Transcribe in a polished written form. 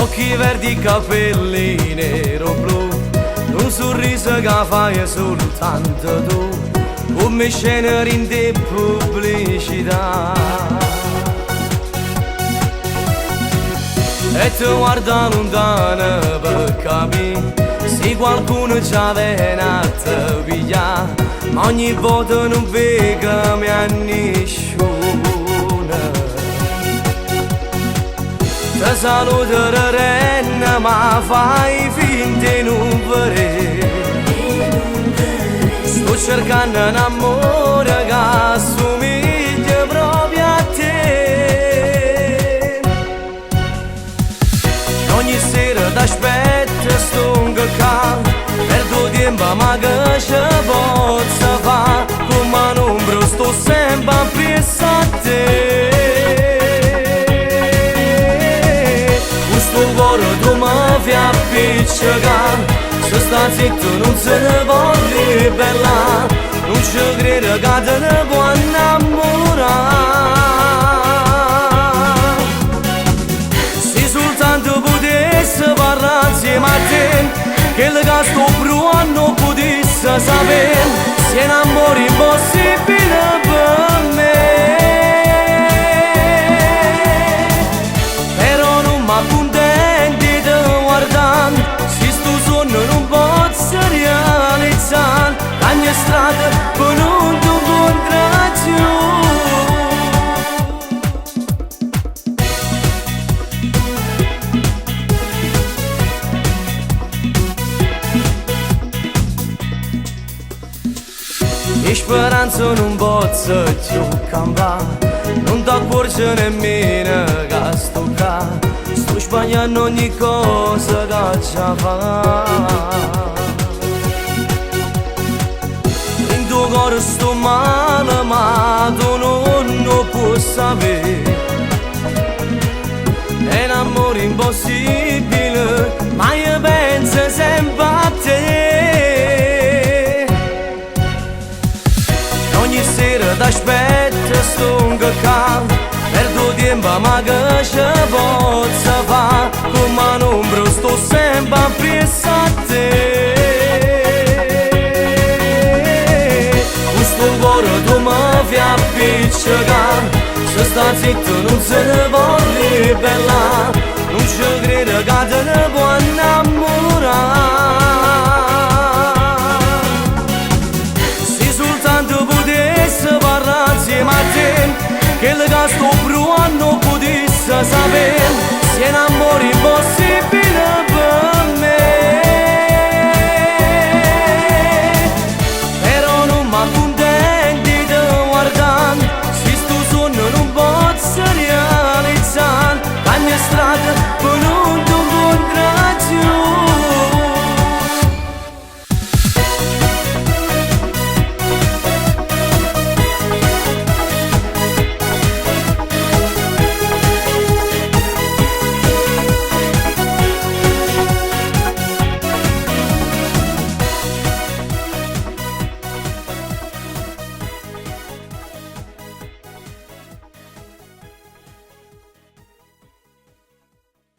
occhi verdi, capelli nero-blu, un sorriso che fai soltanto tu, come scena in te pubblicità. E ti guarda lontano per capire se qualcuno ci viene a te pigliare, ma ogni volta non vedi che mi annisciona. Ti saluto renna ma fai finta di non vedere. Sto cercando un amore che assomiglia proprio a te. Ogni sera t'aspetto sto in caldo, perdo tempo ma che ci posso fare, come un'ombra sto sempre appresso a te. Questo cuore tu mi fai appiccicare, se sta zitto non se ne può ribellare, non ci credo che te ne può innamorare. Se soltanto potessi parlare insieme a te, quello che sto provando potesse sapere, se è un amore impossibile per me. Però non mi accontenti di guardare, se sto sogno non posso realizzare, ogni strada per non ti incontrare più. E speranza non posso più cambiare, non ti accorgi nemmeno che sto qua, sto sbagliando ogni cosa che ci fa. In tuo cuore sto male ma tu non lo puoi sapere. È un amore impossibile ma io penso sempre a te. Ogni sera t'aspetto sto in caldo, perdo tempo ma che ci posso fare, come un'ombra sto sempre appresso a te. Questo cuore tu mi fai appiccicare, se sta zitto non se ne può ribellare, non ci credo che te ne può innamorare. Parla insieme a te, quello che sto provando potesse sapere, se è un amore impossibile